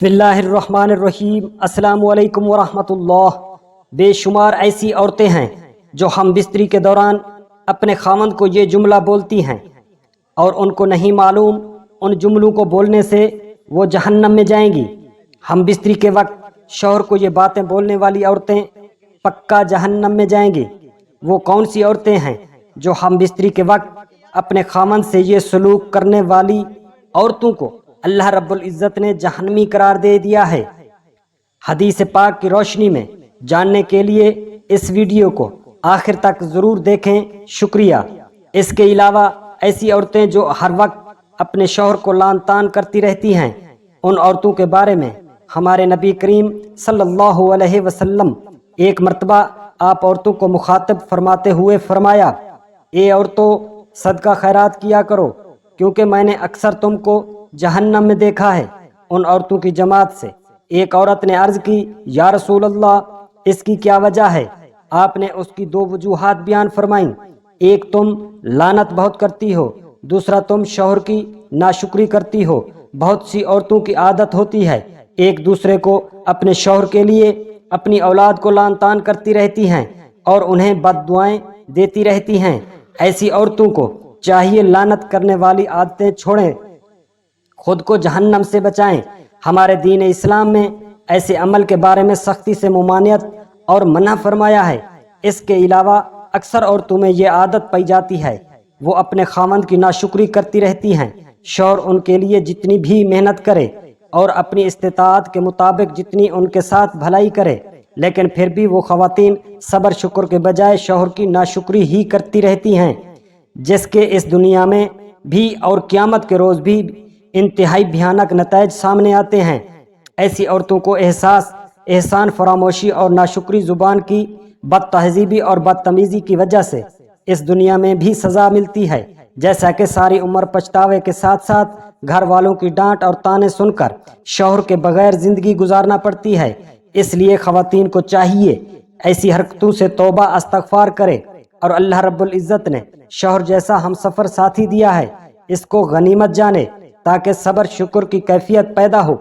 بسم اللہ الرحمن الرحیم۔ السلام علیکم ورحمۃ اللہ۔ بے شمار ایسی عورتیں ہیں جو ہم بستری کے دوران اپنے خاوند کو یہ جملہ بولتی ہیں اور ان کو نہیں معلوم ان جملوں کو بولنے سے وہ جہنم میں جائیں گی۔ ہم بستری کے وقت شوہر کو یہ باتیں بولنے والی عورتیں پکا جہنم میں جائیں گی۔ وہ کون سی عورتیں ہیں جو ہم بستری کے وقت اپنے خاوند سے یہ سلوک کرنے والی عورتوں کو اللہ رب العزت نے جہنمی قرار دے دیا ہے؟ حدیث پاک کی روشنی میں جاننے کے لیے اس ویڈیو کو آخر تک ضرور دیکھیں۔ شکریہ۔ اس کے علاوہ ایسی عورتیں جو ہر وقت اپنے شوہر کو لعن طعن کرتی رہتی ہیں، ان عورتوں کے بارے میں ہمارے نبی کریم صلی اللہ علیہ وسلم ایک مرتبہ آپ عورتوں کو مخاطب فرماتے ہوئے فرمایا، اے عورتوں، صدقہ خیرات کیا کرو، کیونکہ میں نے اکثر تم کو جہنم میں دیکھا ہے۔ ان عورتوں کی جماعت سے ایک عورت نے عرض کی، یا رسول اللہ، اس کی کیا وجہ ہے؟ آپ نے اس کی دو وجوہات بیان فرمائیں۔ ایک، تم لعنت بہت کرتی ہو، دوسرا تم شوہر کی ناشکری کرتی ہو۔ بہت سی عورتوں کی عادت ہوتی ہے ایک دوسرے کو اپنے شوہر کے لیے اپنی اولاد کو لعن طعن کرتی رہتی ہیں اور انہیں بد دعائیں دیتی رہتی ہیں۔ ایسی عورتوں کو چاہیے لعنت کرنے والی عادتیں چھوڑیں، خود کو جہنم سے بچائیں۔ ہمارے دین اسلام میں ایسے عمل کے بارے میں سختی سے ممانعت اور منع فرمایا ہے۔ اس کے علاوہ اکثر عورتوں میں یہ عادت پائی جاتی ہے، وہ اپنے خاوند کی ناشکری کرتی رہتی ہیں۔ شوہر ان کے لیے جتنی بھی محنت کرے اور اپنی استطاعت کے مطابق جتنی ان کے ساتھ بھلائی کرے، لیکن پھر بھی وہ خواتین صبر شکر کے بجائے شوہر کی ناشکری ہی کرتی رہتی ہیں، جس کے اس دنیا میں بھی اور قیامت کے روز بھی انتہائی بھیانک نتائج سامنے آتے ہیں۔ ایسی عورتوں کو احسان فراموشی اور ناشکری زبان کی بد تہذیبی اور بدتمیزی کی وجہ سے اس دنیا میں بھی سزا ملتی ہے، جیسا کہ ساری عمر پچھتاوے کے ساتھ ساتھ گھر والوں کی ڈانٹ اور طعنے سن کر شوہر کے بغیر زندگی گزارنا پڑتی ہے۔ اس لیے خواتین کو چاہیے ایسی حرکتوں سے توبہ استغفار کرے اور اللہ رب العزت نے شوہر جیسا ہم سفر ساتھی دیا ہے، اس کو غنیمت جانے تاکہ صبر شکر کی کیفیت پیدا ہو۔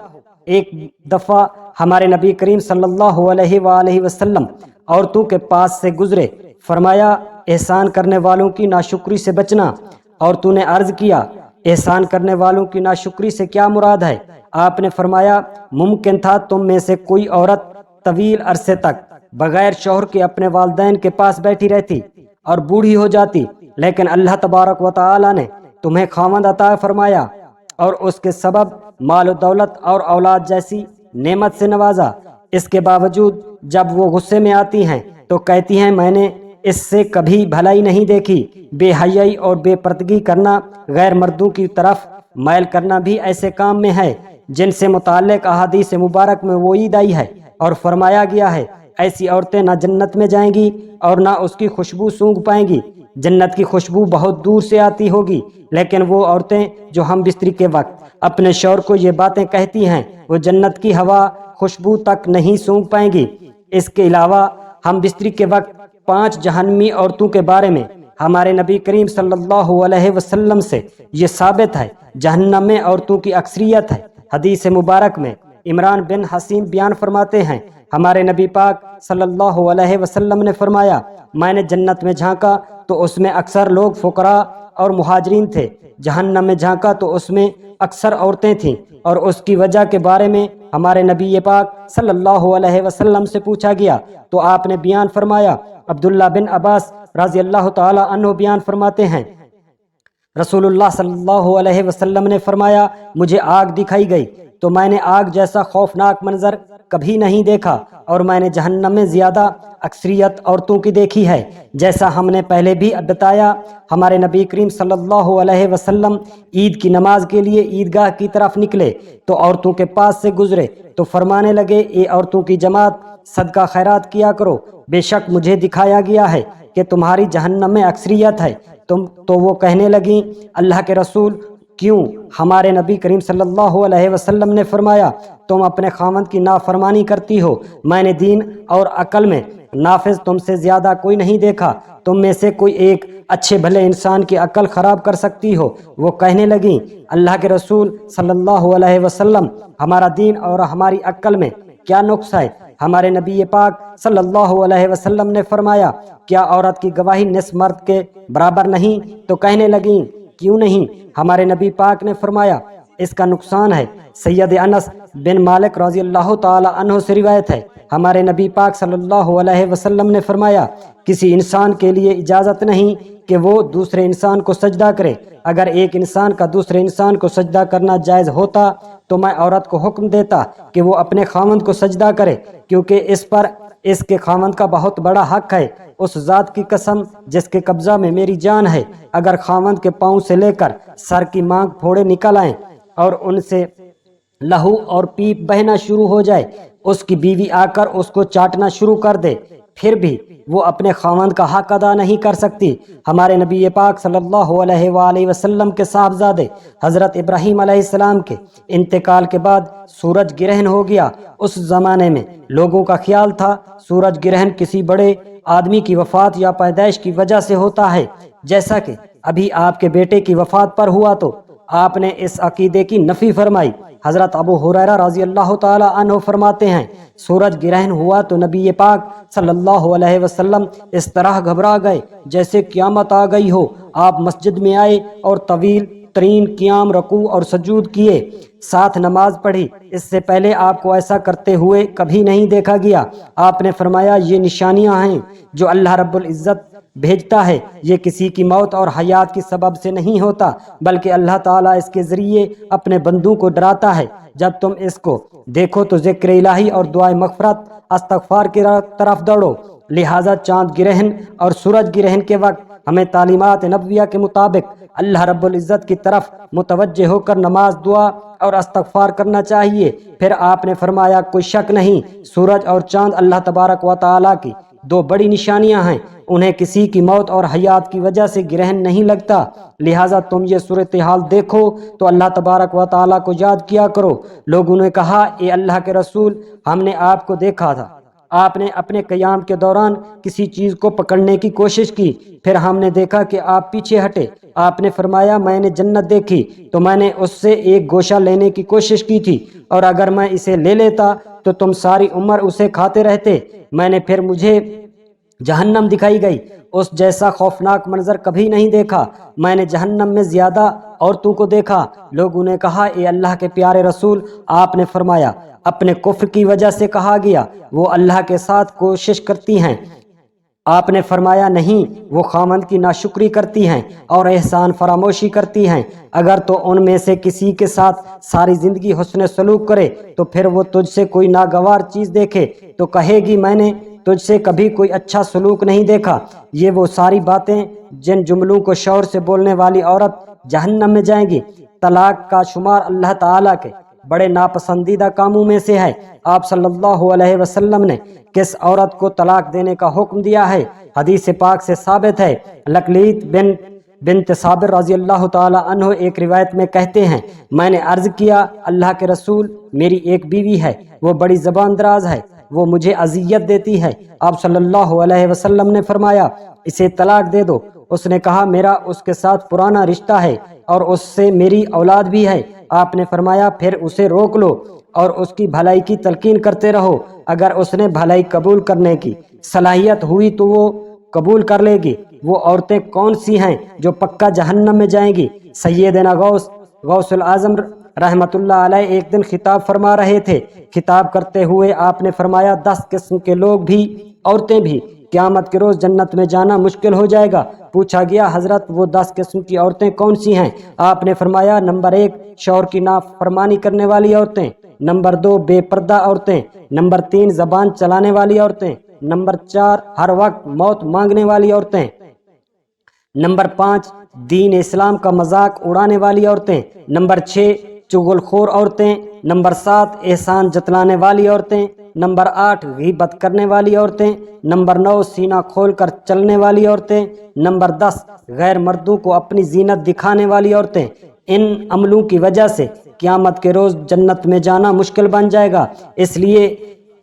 ایک دفعہ ہمارے نبی کریم صلی اللہ علیہ وآلہ وسلم عورتوں کے پاس سے گزرے، فرمایا، احسان کرنے والوں کی ناشکری سے بچنا۔ عورتوں نے عرض کیا، احسان کرنے والوں کی ناشکری سے کیا مراد ہے؟ آپ نے فرمایا، ممکن تھا تم میں سے کوئی عورت طویل عرصے تک بغیر شوہر کے اپنے والدین کے پاس بیٹھی رہتی اور بوڑھی ہو جاتی، لیکن اللہ تبارک و تعالی نے تمہیں خاوند عطا فرمایا اور اس کے سبب مال و دولت اور اولاد جیسی نعمت سے نوازا۔ اس کے باوجود جب وہ غصے میں آتی ہیں تو کہتی ہیں، میں نے اس سے کبھی بھلائی نہیں دیکھی۔ بے حیائی اور بے پردگی کرنا، غیر مردوں کی طرف میل کرنا بھی ایسے کام میں ہے جن سے متعلق احادیث مبارک میں وعید آئی ہے اور فرمایا گیا ہے، ایسی عورتیں نہ جنت میں جائیں گی اور نہ اس کی خوشبو سونگھ پائیں گی۔ جنت کی خوشبو بہت دور سے آتی ہوگی، لیکن وہ عورتیں جو ہم بستری کے وقت اپنے شوہر کو یہ باتیں کہتی ہیں، وہ جنت کی ہوا خوشبو تک نہیں سونگھ پائیں گی۔ اس کے علاوہ ہم بستری کے وقت 5 جہنمی عورتوں کے بارے میں ہمارے نبی کریم صلی اللہ علیہ وسلم سے یہ ثابت ہے، جہنم میں عورتوں کی اکثریت ہے۔ حدیث مبارک میں عمران بن حسین بیان فرماتے ہیں، ہمارے نبی پاک صلی اللہ علیہ وسلم نے فرمایا، میں نے جنت میں جھانکا تو اس میں اکثر لوگ فقراء اور مہاجرین تھے، جہنم میں جھانکا تو اس میں اکثر عورتیں تھیں، اور اس کی وجہ کے بارے میں ہمارے نبی پاک صلی اللہ علیہ وسلم سے پوچھا گیا تو آپ نے بیان فرمایا۔ عبداللہ بن عباس رضی اللہ تعالی عنہ بیان فرماتے ہیں، رسول اللہ صلی اللہ علیہ وسلم نے فرمایا، مجھے آگ دکھائی گئی تو میں نے آگ جیسا خوفناک منظر کبھی نہیں دیکھا، اور میں نے جہنم میں زیادہ اکثریت عورتوں کی دیکھی ہے۔ جیسا ہم نے پہلے بھی بتایا، ہمارے نبی کریم صلی اللہ علیہ وسلم عید کی نماز کے لیے عیدگاہ کی طرف نکلے تو عورتوں کے پاس سے گزرے تو فرمانے لگے، اے عورتوں کی جماعت، صدقہ خیرات کیا کرو، بے شک مجھے دکھایا گیا ہے کہ تمہاری جہنم میں اکثریت ہے۔ تو وہ کہنے لگیں، اللہ کے رسول، کیوں؟ ہمارے نبی کریم صلی اللہ علیہ وسلم نے فرمایا، تم اپنے خاوند کی نافرمانی کرتی ہو، میں نے دین اور عقل میں نافذ تم سے زیادہ کوئی نہیں دیکھا، تم میں سے کوئی ایک اچھے بھلے انسان کی عقل خراب کر سکتی ہو؟ وہ کہنے لگیں اللہ کے رسول صلی اللہ علیہ وسلم، ہمارا دین اور ہماری عقل میں کیا نقص ہے؟ ہمارے نبی پاک صلی اللہ علیہ وسلم نے فرمایا کیا عورت کی گواہی نصف مرد کے برابر نہیں؟ تو کہنے لگیں کیوں نہیں؟ ہمارے نبی پاک نے فرمایا اس کا نقصان ہے۔ سید انس بن مالک رضی اللہ تعالی عنہ سے روایت ہے ہمارے نبی پاک صلی اللہ علیہ وسلم نے فرمایا کسی انسان کے لیے اجازت نہیں کہ وہ دوسرے انسان کو سجدہ کرے۔ اگر ایک انسان کا دوسرے انسان کو سجدہ کرنا جائز ہوتا تو میں عورت کو حکم دیتا کہ وہ اپنے خاوند کو سجدہ کرے، کیونکہ اس پر اس کے خاوند کا بہت بڑا حق ہے۔ اس ذات کی قسم جس کے قبضہ میں میری جان ہے، اگر خاوند کے پاؤں سے لے کر سر کی مانگ پھوڑے نکل آئیں اور ان سے لہو اور پیپ بہنا شروع ہو جائے، اس کی بیوی آ کر اس کو چاٹنا شروع کر دے، پھر بھی وہ اپنے خاوند کا حق ادا نہیں کر سکتی۔ ہمارے نبی پاک صلی اللہ علیہ وآلہ وسلم کے صاحبزادے حضرت ابراہیم علیہ السلام کے انتقال کے بعد سورج گرہن ہو گیا۔ اس زمانے میں لوگوں کا خیال تھا سورج گرہن کسی بڑے آدمی کی وفات یا پیدائش کی وجہ سے ہوتا ہے، جیسا کہ ابھی آپ کے بیٹے کی وفات پر ہوا تو آپ نے اس عقیدے کی نفی فرمائی۔ حضرت ابو ہریرہ رضی اللہ تعالی عنہ فرماتے ہیں سورج گرہن ہوا تو نبی پاک صلی اللہ علیہ وسلم اس طرح گھبرا گئے جیسے قیامت آ گئی ہو۔ آپ مسجد میں آئے اور طویل ترین قیام، رکوع اور سجود کیے، ساتھ نماز پڑھی۔ اس سے پہلے آپ کو ایسا کرتے ہوئے کبھی نہیں دیکھا گیا۔ آپ نے فرمایا یہ نشانیاں ہیں جو اللہ رب العزت بھیجتا ہے، یہ کسی کی موت اور حیات کی سبب سے نہیں ہوتا، بلکہ اللہ تعالیٰ اس کے ذریعے اپنے بندوں کو ڈراتا ہے۔ جب تم اس کو دیکھو تو ذکر الہی اور دعائے مغفرت استغفار کی طرف دوڑو۔ لہٰذا چاند گرہن اور سورج گرہن کے وقت ہمیں تعلیمات نبویہ کے مطابق اللہ رب العزت کی طرف متوجہ ہو کر نماز، دعا اور استغفار کرنا چاہیے۔ پھر آپ نے فرمایا کوئی شک نہیں سورج اور چاند اللہ تبارک و تعالیٰ کی دو بڑی نشانیاں ہیں، انہیں کسی کی موت اور حیات کی وجہ سے گرہن نہیں لگتا، لہٰذا تم یہ صورتحال دیکھو تو اللہ تبارک و تعالیٰ کو یاد کیا کرو۔ لوگوں نے کہا اے اللہ کے رسول، ہم نے آپ کو دیکھا تھا، آپ نے اپنے قیام کے دوران کسی چیز کو پکڑنے کی کوشش کی، پھر ہم نے دیکھا کہ آپ پیچھے ہٹے۔ آپ نے فرمایا میں نے جنت دیکھی تو میں نے اس سے ایک گوشہ لینے کی کوشش کی تھی، اور اگر میں اسے لے لیتا تو تم ساری عمر اسے کھاتے رہتے۔ میں نے پھر مجھے جہنم دکھائی گئی، اس جیسا خوفناک منظر کبھی نہیں دیکھا۔ میں نے جہنم میں زیادہ عورتوں کو دیکھا۔ لوگوں نے کہا اے اللہ کے پیارے رسول، آپ نے فرمایا اپنے کفر کی وجہ سے کہا گیا، وہ اللہ کے ساتھ کوشش کرتی ہیں۔ آپ نے فرمایا نہیں، وہ خاوند کی ناشکری کرتی ہیں اور احسان فراموشی کرتی ہیں۔ اگر تو ان میں سے کسی کے ساتھ ساری زندگی حسن سلوک کرے تو پھر وہ تجھ سے کوئی ناگوار چیز دیکھے تو کہے گی میں نے تجھ سے کبھی کوئی اچھا سلوک نہیں دیکھا۔ یہ وہ ساری باتیں جن جملوں کو شور سے بولنے والی عورت جہنم میں جائیں گی۔ طلاق کا شمار اللہ تعالیٰ کے بڑے ناپسندیدہ کاموں میں سے ہے۔ آپ صلی اللہ علیہ وسلم نے کس عورت کو طلاق دینے کا حکم دیا ہے؟ حدیث پاک سے ثابت ہے۔ لقلیت بنت صابر رضی اللہ تعالی عنہ ایک روایت میں کہتے ہیں میں نے عرض کیا اللہ کے رسول، میری ایک بیوی ہے، وہ بڑی زبان دراز ہے، وہ مجھے اذیت دیتی ہے۔ آپ صلی اللہ علیہ وسلم نے فرمایا اسے طلاق دے دو۔ اس نے کہا میرا اس کے ساتھ پرانا رشتہ ہے اور اس سے میری اولاد بھی ہے۔ آپ نے فرمایا پھر اسے روک لو اور اس کی بھلائی کی تلقین کرتے رہو، اگر اس نے بھلائی قبول کرنے کی صلاحیت ہوئی تو وہ قبول کر لے گی۔ وہ عورتیں کون سی ہیں جو پکا جہنم میں جائیں گی؟ سیدنا غوث العظم رحمت اللہ علیہ ایک دن خطاب فرما رہے تھے۔ خطاب کرتے ہوئے آپ نے فرمایا 10 قسم کے لوگ بھی عورتیں بھی قیامت کے روز جنت میں جانا مشکل ہو جائے گا۔ پوچھا گیا حضرت وہ 10 قسم کی عورتیں کون سی ہیں؟ آپ نے فرمایا نمبر 1 شوہر کی نافرمانی کرنے والی عورتیں، نمبر 2 بے پردہ عورتیں، نمبر 3 زبان چلانے والی عورتیں، نمبر 4 ہر وقت موت مانگنے والی عورتیں، نمبر 5 دین اسلام کا مذاق اڑانے والی عورتیں، نمبر 6 چغل خور عورتیں، نمبر 7 احسان جتلانے والی عورتیں، نمبر 8 غیبت کرنے والی عورتیں، نمبر 9 سینہ کھول کر چلنے والی عورتیں، نمبر 10 غیر مردوں کو اپنی زینت دکھانے والی عورتیں۔ ان عملوں کی وجہ سے قیامت کے روز جنت میں جانا مشکل بن جائے گا، اس لیے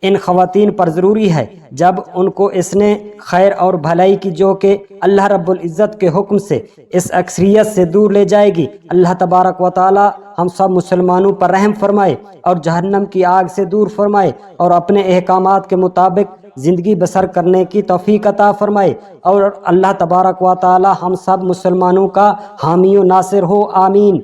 ان خواتین پر ضروری ہے جب ان کو اس نے خیر اور بھلائی کی جو کہ اللہ رب العزت کے حکم سے اس اکثریت سے دور لے جائے گی۔ اللہ تبارک و تعالی ہم سب مسلمانوں پر رحم فرمائے اور جہنم کی آگ سے دور فرمائے اور اپنے احکامات کے مطابق زندگی بسر کرنے کی توفیق عطا فرمائے، اور اللہ تبارک و تعالی ہم سب مسلمانوں کا حامی و ناصر ہو، آمین۔